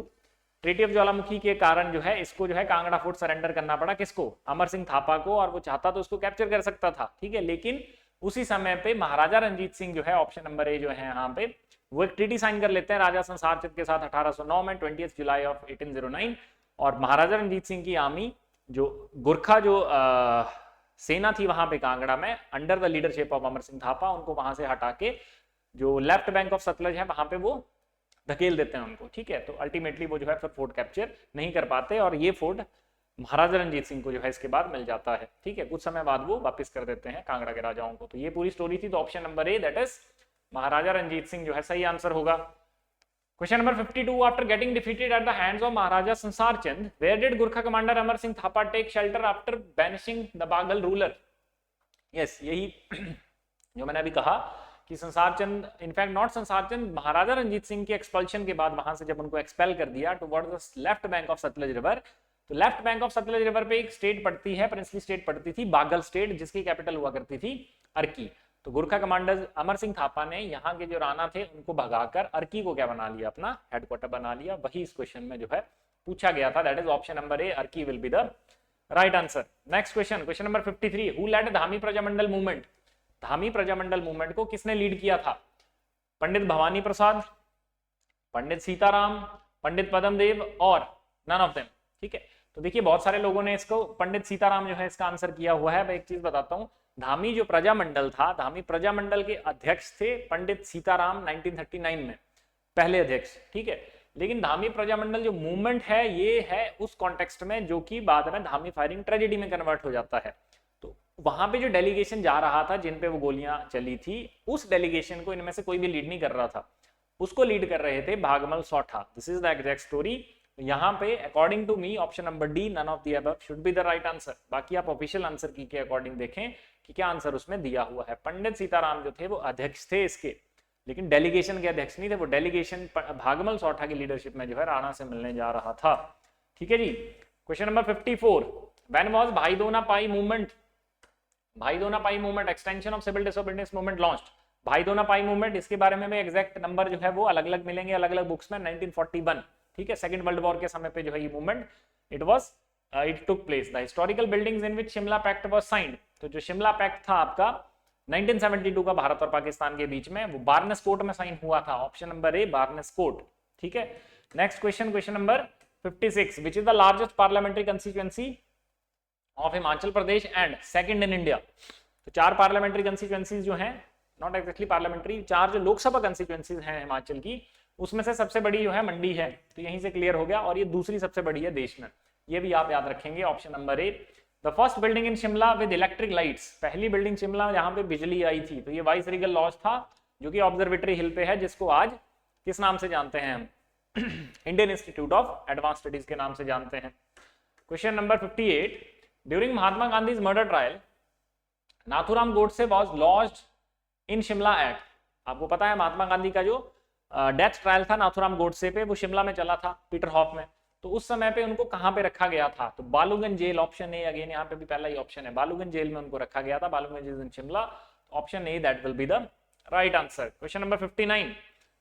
Treaty of ज्वालामुखी के कारण जो है इसको जो है कांगड़ा फोर्ट सरेंडर करना पड़ा, किसको? अमर सिंह थापा को। और वो चाहता तो उसको कैप्चर कर सकता था, ठीक है, लेकिन उसी समय पे महाराजा रंजीत सिंह जो है, ऑप्शन नंबर ए जो है यहाँ पे, वो एक ट्रीटी साइन कर लेते हैं राजा संसार चंद के साथ 1809 में 20 जुलाई ऑफ 1809। और महाराजा रंजीत सिंह की आर्मी जो गुरखा जो सेना थी वहां पे कांगड़ा में, अंडर द लीडरशिप ऑफ अमर सिंह थापा, उनको वहां से हटा के जो लेफ्ट बैंक ऑफ सतलज है वहां पे वो धकेल देते हैं उनको। ठीक है, तो अल्टीमेटली वो जो है फिर फोर्ट कैप्चर नहीं कर पाते और ये फोर्ट महाराजा रंजीत सिंह को जो है इसके बाद मिल जाता है। ठीक है, कुछ समय बाद वो वापस कर देते हैं कांगड़ा के राजाओं को। तो ये पूरी स्टोरी थी। तो option number A that is Maharaja Ranjit Singh जो है सही आंसर होगा। Question number 52, after getting defeated at the hands of Maharaja Sansar Chand where did Gurkha commander Amar Singh Thapa take shelter after banishing the Baghal ruler. Yes, यही जो मैंने अभी कहा कि संसार चंद, इनफैक्ट नॉट संसार चंद, महाराजा रंजीत सिंह के एक्सपल्शन के बाद वहां से जब उनको एक्सपेल कर दिया towards the left bank of Sutlej river, तो left bank of Sutlej river पे एक स्टेट पड़ती है, प्रिंसली स्टेट पड़ती थी, बागल स्टेट, जिसकी कैपिटल हुआ करती थी अर्की। तो गुरखा कमांडर अमर सिंह थापा ने यहाँ के जो राणा थे उनको भगाकर अर्की को क्या बना लिया, अपना हेडक्वार्टर बना लिया। वही इस क्वेश्चन में जो है पूछा गया था, that is option number A, Arki will be the right answer. Next question, question number 53, who led Dhami Prajamandal movement. Dhami Prajamandal movement को किसने लीड किया था? पंडित भवानी प्रसाद, पंडित सीताराम, पंडित पद्मदेव और नन ऑफ देम। ठीक है, तो देखिए बहुत सारे लोगों ने इसको पंडित सीताराम जो है इसका आंसर किया हुआ है। मैं एक चीज बताता हूँ, धामी जो प्रजामंडल था, धामी प्रजामंडल के अध्यक्ष थे पंडित सीताराम 1939 में पहले अध्यक्ष। ठीक है, लेकिन धामी प्रजामंडल जो मूवमेंट है ये है उस कॉन्टेक्स्ट में जो कि बाद में धामी फायरिंग ट्रेजेडी में कन्वर्ट हो जाता है। तो वहां पे जो डेलीगेशन जा रहा था जिन पे वो गोलियां चली थी, उस डेलीगेशन को इनमें से कोई भी लीड नहीं कर रहा था, उसको लीड कर रहे थे Bhagmal Sautha. This is the exact story. यहाँ पे according to me option number D, none of the above, should be the right answer. बाकी आप ऑफिशियल आंसर की के अकॉर्डिंग देखें कि क्या आंसर उसमें दिया हुआ है। पंडित सीताराम जो थे वो अध्यक्ष थे इसके, लेकिन डेलीगेशन के अध्यक्ष नहीं थे। वो डेलीगेशन भागमल सौठा की लीडरशिप में जो है राणा से मिलने जा रहा था। ठीक है जी। Question number 54, when was Bhai Dona Pai movement, Bhai Dona Pai movement extension of civil disobedience movement launched. Bhai Dona Pai movement, इसके बारे में एग्जैक्ट नंबर जो है वो अलग अलग मिलेंगे अलग अलग बुक्स में। 1941, ठीक है, सेकंड वर्ल्ड वॉर के समय पे जो है ये movement it took place. The historical buildings in which Shimla pact was signed, तो जो शिमला पैक्ट था आपका 1972 का भारत और पाकिस्तान के बीच में, वो बार्नेस कोर्ट में साइन हुआ था। ऑप्शन नंबर ए बार्नेस कोर्ट, ठीक है। Next question, question number 56, which is the largest parliamentary constituency of Himachal Pradesh and second in India. तो 4 पार्लियामेंट्री कंस्टिट्यूएंसीज जो हैं, नॉट एक्जैक्टली पार्लियामेंट्री, 4 जो लोकसभा कंस्टिट्यूएंसीज हैं हिमाचल की, उसमें से सबसे बड़ी जो है मंडी है, तो यहीं से क्लियर हो गया, और ये दूसरी सबसे बड़ी है देश में, ये भी आप याद रखेंगे। Option number A. The first building in Shimla with electric lights, पहली बिल्डिंग शिमला जहां पे बिजली आई थी, तो ये वाइस रीगल लॉज था, जो कि ऑब्जर्वेटरी हिल पे है, जिसको आज किस नाम से जानते हैं हम? Indian institute of advance studies के नाम से जानते हैं। Question number 58, during Mahatma Gandhi's murder trial Nathuram Godse was launched in Shimla act. आपको पता है महात्मा गांधी का जो डेथ ट्रायल था नाथूराम गोडसे पे, वो शिमला में चला था, पीटर हॉफ में। तो उस समय पे उनको कहां पे रखा गया था? तो Boileauganj jail, option A. Again यहाँ पे भी पहला ही ऑप्शन है, बालूगंज जेल में उनको रखा गया था। Balooganj is in Shimla, option A that will be the right answer. Question number 59,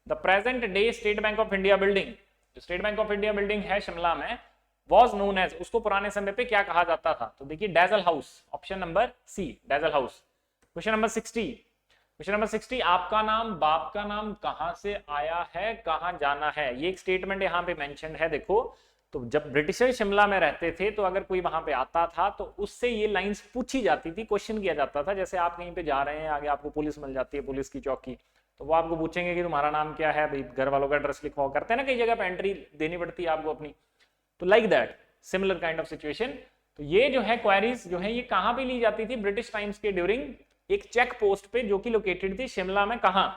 the present day state bank of India building, जो state bank of India building है शिमला में, वॉज नोन एज, उसको पुराने समय पे क्या कहा जाता था? तो देखिए Dazzle house, option number C Dazzle house. Question number 60, question number 60, आपका नाम बाप का नाम कहां से आया है, कहां जाना है? ये एक स्टेटमेंट यहाँ पे मेंशन है। देखो, तो जब ब्रिटिशर शिमला में रहते थे, तो अगर कोई वहां पे आता था तो उससे ये लाइंस पूछी जाती थी, क्वेश्चन किया जाता था। जैसे आप कहीं पे जा रहे हैं, आगे आपको पुलिस मिल जाती है, पुलिस की चौकी, तो वो आपको पूछेंगे कि तुम्हारा नाम क्या है भाई, घर वालों का एड्रेस लिखवाओ, करते हैं ना, कई जगह पे एंट्री देनी पड़ती है आपको अपनी। तो like that similar kind of situation. तो ये जो है क्वेरीज जो है, ये कहां पे ली जाती थी ब्रिटिश टाइम्स के ड्यूरिंग? एक चेक पोस्ट पे, जो कि लोकेटेड थी शिमला में। कहां?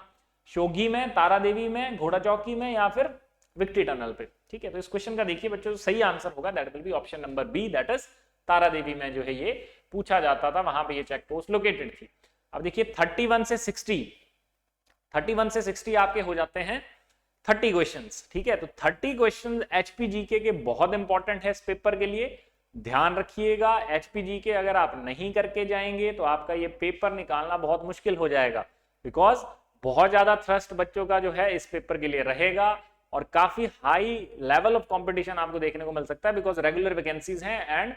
शोगी में, तारा देवी में, घोड़ा चौकी में, या फिर विक्ट्री टनल पे, ठीक है। तो इस क्वेश्चन का देखिए बच्चों, सही आंसर होगा that will be option number B, that is Tara Devi में जो है ये पूछा जाता था, वहां पे ये चेक पोस्ट लोकेटेड थी। अब देखिए 31 से 60 आपके हो जाते हैं 30 क्वेश्चंस, ठीक है। तो 30 क्वेश्चंस एचपीजीके के बहुत इंपॉर्टेंट है इस पेपर के लिए, ध्यान रखिएगा। एचपीजीके अगर आप नहीं करके जाएंगे तो आपका ये पेपर निकालना बहुत मुश्किल हो जाएगा, बिकॉज बहुत ज्यादा थ्रस्ट बच्चों का जो है इस पेपर के लिए रहेगा, और काफी हाई लेवल ऑफ कंपटीशन आपको देखने को मिल सकता है, बिकॉज रेगुलर वैकेंसीज हैं, एंड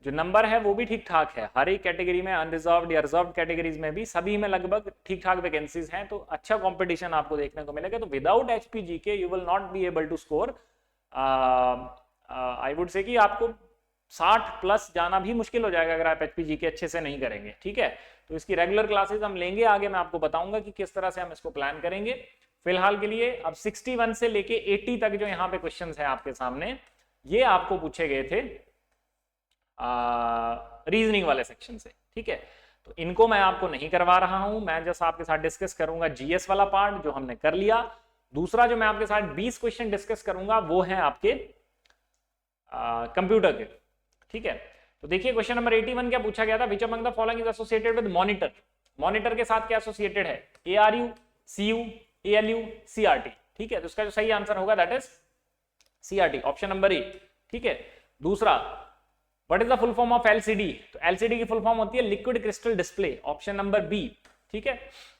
जो नंबर है वो भी ठीक ठाक है। हर एक कैटेगरी में, अनरिजर्व्ड या रिजर्व्ड कैटेगरीज में भी, सभी में लगभग ठीक ठाक वैकेंसीज हैं, तो अच्छा कंपटीशन आपको देखने को मिलेगा। तो without HPGK you will not be able to score, I would say कि आपको 60 प्लस जाना भी मुश्किल हो जाएगा अगर आप एचपीजीके अच्छे से नहीं करेंगे, ठीक है। तो इसकी रेगुलर क्लासेस हम लेंगे आगे, मैं आपको बताऊंगा कि किस तरह से हम इसको प्लान करेंगे। फिलहाल के लिए अब 61 से लेके 80 तक जो यहाँ पे क्वेश्चंस हैं आपके सामने, ये आपको पूछे गए थे रीजनिंग वाले सेक्शन से, ठीक है। तो इनको मैं आपको नहीं करवा रहा हूं, मैं जस्ट आपके साथ डिस्कस करूंगा जीएस वाला पार्ट जो हमने कर लिया। दूसरा जो मैं आपके साथ 20 क्वेश्चन डिस्कस करूंगा वो है आपके कंप्यूटर के, ठीक है। तो देखिए क्वेश्चन नंबर 81 क्या पूछा गया था? विच among the following is associated with monitor. Monitor के साथ क्या एसोसिएटेड है? एआरयू, सीयू, एएलयू, सीआरटी, ठीक है। तो इसका जो सही आंसर होगा that is CRT, option number A, ठीक है। दूसरा, what is the full form of LCD? तो एलसीडी की फुल फॉर्म होती है liquid crystal display, option number B, ठीक है।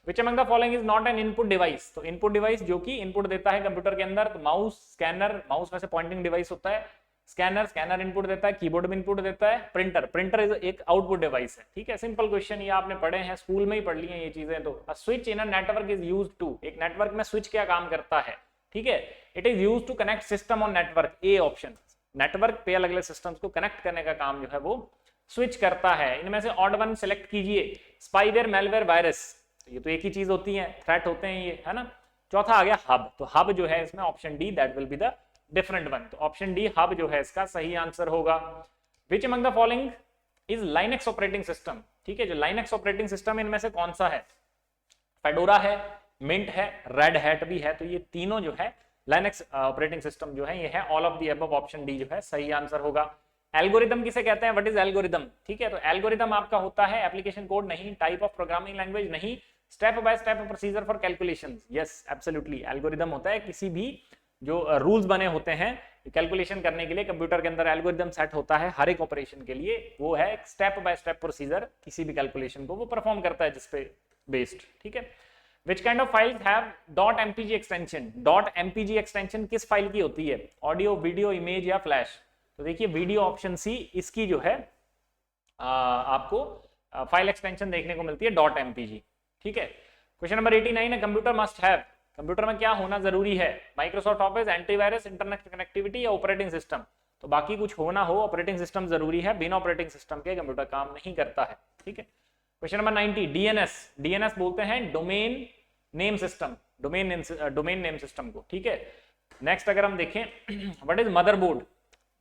Which among the following is not an input device? तो इनपुट डिवाइस जो कि इनपुट देता है कंप्यूटर के अंदर, तो माउस, स्कैनर, माउस में से पॉइंटिंग डिवाइस होता है, स्कैनर इनपुट देता है, कीबोर्ड भी इनपुट देता है, प्रिंटर इज एक आउटपुट डिवाइस है, ठीक है। सिंपल क्वेश्चन, ये आपने पढ़े हैं, स्कूल में ही पढ़ ली हैं ये चीजें। तो switch in a network is used to, एक नेटवर्क में स्विच क्या काम करता है, ठीक है। It is used to connect system on network, A option. Network पे अलग अलग सिस्टम्स को कनेक्ट करने का काम जो है वो स्विच करता है। इनमें से ऑड वन सेलेक्ट कीजिए। स्पाईवेयर, मेलवेयर, वायरस, ये तो एक ही चीज होती है, थ्रेट होते हैं ये, है ना। चौथा आ गया हब, तो हब जो है इसमें option D that will be the different one, तो ऑप्शन डी हब जो है इसका सही आंसर होगा। विच among the following is Linux operating system, ठीक है। जो लाइनेक्स ऑपरेटिंग सिस्टम इनमें से कौन सा है? फेडोरा है, मिंट है, रेड हैट भी है, तो ये तीनों जो है लाइनेक्स ऑपरेटिंग सिस्टम जो है ये है all of the above, option D जो है सही आंसर होगा। एल्गोरिदम किसे कहते हैं? व्हाट इज एल्गोरिदम, ठीक है। तो एल्गोरिदम आपका होता है एप्लीकेशन कोड नहीं, टाइप ऑफ प्रोग्रामिंग लैंग्वेज नहीं, step by step procedure for calculations, yes absolutely. Algorithm होता है किसी भी जो रूल्स बने होते हैं कैलकुलेशन करने के लिए, कंप्यूटर के अंदर एल्गोरिदम सेट होता है हर एक ऑपरेशन के लिए, वो है स्टेप बाय स्टेप प्रोसीजर, किसी भी कैलकुलेशन को वो परफॉर्म करता है जिसपे बेस्ड, ठीक है। Which kind of files have .mpg extension. .mpg extension किस फाइल की होती है? ऑडियो, वीडियो, इमेज या फ्लैश? तो देखिए वीडियो ऑप्शन सी इसकी जो है आपको फाइल एक्सटेंशन देखने को मिलती है .mpg। ठीक है। क्वेश्चन नंबर 89 है, कंप्यूटर मस्ट हैव, कंप्यूटर में क्या होना जरूरी है? Microsoft office, antivirus, internet connectivity या ऑपरेटिंग सिस्टम? तो बाकी कुछ होना हो, ऑपरेटिंग सिस्टम जरूरी है, बिना ऑपरेटिंग सिस्टम के कंप्यूटर काम नहीं करता है। ठीक है। क्वेश्चन नंबर 90, डीएनएस, डीएनएस बोलते हैं domain name system, domain name system को। ठीक है। नेक्स्ट अगर हम देखें, व्हाट इज मदरबोर्ड?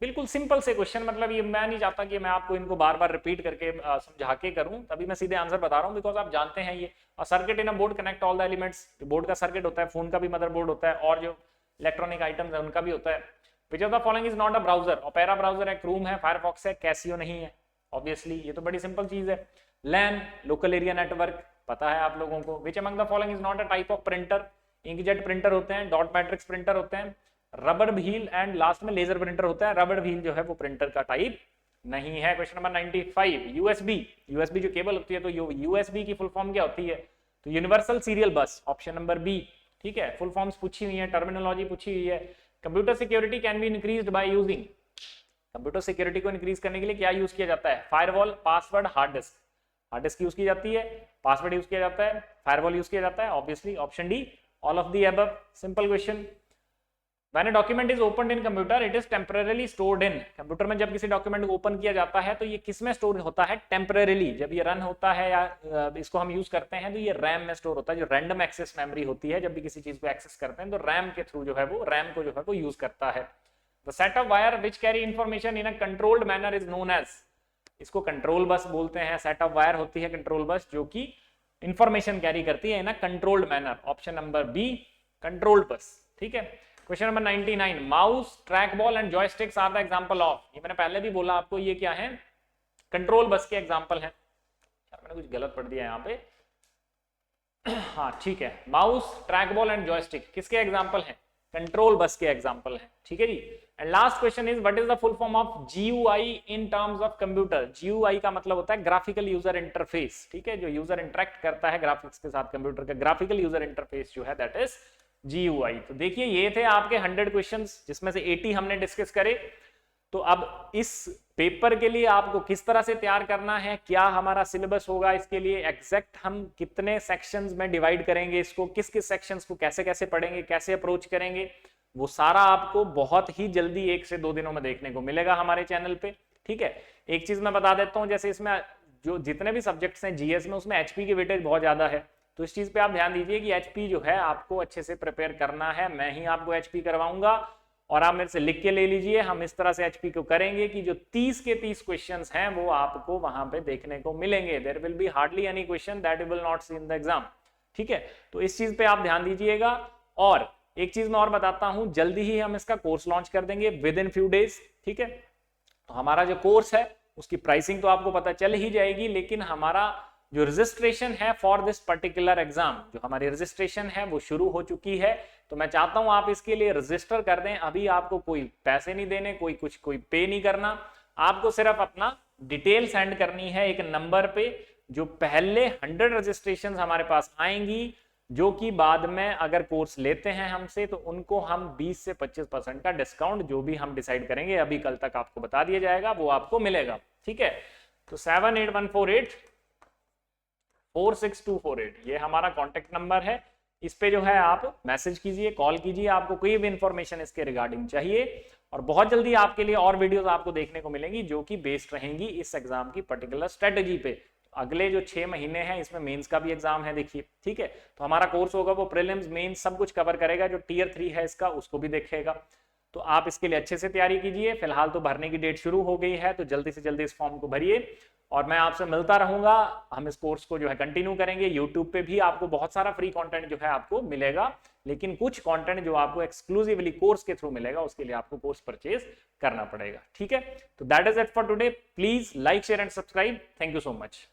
बिल्कुल सिंपल से क्वेश्चन, मतलब ये मैं नहीं चाहता कि मैं आपको इनको बार बार रिपीट करके समझा के करूं, तभी मैं सीधे आंसर बता रहा हूं, बिकॉज आप जानते हैं ये। और circuit in a board connect all the elements, board का सर्किट होता है, फोन का भी मदरबोर्ड होता है, और जो इलेक्ट्रॉनिक आइटम्स है उनका भी होता है। विच of the following is not a browser? Opera browser है, क्रूम है, फायरफॉक्स है, कैसियो नहीं है। ऑब्वियसली ये तो बड़ी सिंपल चीज है। लैन, लोकल एरिया नेटवर्क, पता है आप लोगों को। विच among the following is not a type of printer? Inkjet printer होते हैं, डॉट मैट्रिक्स प्रिंटर होते हैं, रबर व्हील एंड लास्ट में लेजर प्रिंटर होता है। रबर व्हील जो है वो प्रिंटर का टाइप नहीं है। क्वेश्चन नंबर 95, यूएसबी, यूएसबी जो केबल होती है, तो यूएसबी की फुल फॉर्म क्या होती है? तो universal serial bus, option number B. ठीक है। फुल फॉर्म्स पूछी हुई है, टर्मिनोलॉजी पूछी हुई है। Computer security can be increased by using, computer security को इंक्रीज करने के लिए क्या यूज किया जाता है? Firewall, password, hard disk. Hard disk use की जाती है, पासवर्ड यूज किया जाता है, फायरवॉल यूज किया जाता है। Obviously option D, all of the above. Simple question. When a document is opened in computer, it is temporarily stored in, computer में जब किसी डॉक्यूमेंट को ओपन किया जाता है तो ये किस में स्टोर होता है? टेम्परेली। जब ये रन होता है या इसको हम यूज करते हैं तो ये रैम में स्टोर होता है, जो रैंडम एक्सेस मेमोरी होती है। जब भी किसी चीज को एक्सेस करते हैं तो रैम के थ्रू जो है वो रैम को जो है वो यूज करता है। The set of wire which carry information in a controlled manner is known as, इसको कंट्रोल बस बोलते हैं। सेट ऑफ वायर होती है कंट्रोल बस जो कि इंफॉर्मेशन कैरी करती है in a controlled manner. Option number B, controlled bus. ठीक है। Question number 99, mouse, track ball and joysticks are the example of, ये मैंने पहले भी बोला आपको, ये क्या है? कंट्रोल बस के एग्जांपल है। मैंने कुछ गलत पढ़ दिया यहाँ पे। हाँ ठीक है, mouse, track ball and joystick किसके एग्जांपल हैं? कंट्रोल बस के एग्जांपल हैं। ठीक है जी। And last question is, what is the full form of GUI in terms of computer? GUI का मतलब होता है ग्राफिकल यूजर इंटरफेस। ठीक है। जो यूजर इंटरेक्ट करता है ग्राफिक्स के साथ, कंप्यूटर का ग्राफिकल यूजर इंटरफेस जो है दैट इज GUI। तो देखिए ये थे आपके 100 क्वेश्चंस, जिसमें से 80 हमने डिस्कस करे। तो अब इस पेपर के लिए आपको किस तरह से तैयार करना है, क्या हमारा सिलेबस होगा, इसके लिए एग्जैक्ट हम कितने सेक्शंस में डिवाइड करेंगे इसको, किस किस सेक्शंस को कैसे कैसे पढ़ेंगे, कैसे अप्रोच करेंगे, वो सारा आपको बहुत ही जल्दी 1 से 2 दिनों में देखने को मिलेगा हमारे चैनल पे। ठीक है। एक चीज मैं बता देता हूँ, जैसे इसमें जो जितने भी सब्जेक्ट्स हैं जीएस में, उसमें HP की वेटेज बहुत ज्यादा है, तो इस चीज पे आप ध्यान दीजिए कि HP जो है आपको अच्छे से प्रिपेयर करना है। मैं ही आपको HP करवाऊंगा और आप मेरे से लिख के ले लीजिए। हम इस तरह से HP को करेंगे कि जो 30 के 30 क्वेश्चंस हैं वो आपको वहां पे देखने को मिलेंगे। There will be hardly any question that you will not see in the exam. ठीक है। तो इस चीज पे आप ध्यान दीजिएगा। और एक चीज मैं और बताता हूं, जल्दी ही हम इसका कोर्स लॉन्च कर देंगे विद इन फ्यू डेज। ठीक है। तो हमारा जो कोर्स है उसकी प्राइसिंग तो आपको पता चल ही जाएगी, लेकिन हमारा जो रजिस्ट्रेशन है फॉर दिस पर्टिकुलर एग्जाम, जो हमारी रजिस्ट्रेशन है वो शुरू हो चुकी है। तो मैं चाहता हूं आप इसके लिए रजिस्टर कर दें। अभी आपको कोई पैसे नहीं देने, कोई पे नहीं करना, आपको सिर्फ अपना डिटेल सेंड करनी है एक नंबर पे। जो पहले 100 रजिस्ट्रेशन हमारे पास आएंगी, जो कि बाद में अगर कोर्स लेते हैं हमसे, तो उनको हम 20 से 25% का डिस्काउंट, जो भी हम डिसाइड करेंगे अभी कल तक आपको बता दिया जाएगा, वो आपको मिलेगा। ठीक है। तो 7814846248 ये हमारा कॉन्टेक्ट नंबर है। इस पे जो है आप मैसेज कीजिए, कॉल कीजिए, आपको कोई भी इंफॉर्मेशन इसके रिगार्डिंग चाहिए। और बहुत जल्दी आपके लिए और वीडियोस आपको देखने को मिलेंगी जो कि बेस्ड रहेंगी इस एग्जाम की पर्टिकुलर स्ट्रेटेजी पे। अगले जो 6 महीने हैं इसमें मेंस का भी एग्जाम है, देखिए। ठीक है। तो हमारा कोर्स होगा वो प्रीलिम्स, मेंस सब कुछ कवर करेगा। जो टियर 3 है इसका, उसको भी देखेगा। तो आप इसके लिए अच्छे से तैयारी कीजिए। फिलहाल तो भरने की डेट शुरू हो गई है, तो जल्दी से जल्दी इस फॉर्म को भरिए। और मैं आपसे मिलता रहूंगा। हम इस कोर्स को जो है कंटिन्यू करेंगे। यूट्यूब पे भी आपको बहुत सारा फ्री कंटेंट जो है आपको मिलेगा, लेकिन कुछ कंटेंट जो आपको एक्सक्लूसिवली कोर्स के थ्रू मिलेगा, उसके लिए आपको कोर्स परचेज करना पड़ेगा। ठीक है। तो that is it for today. Please like, share and subscribe. Thank you so much.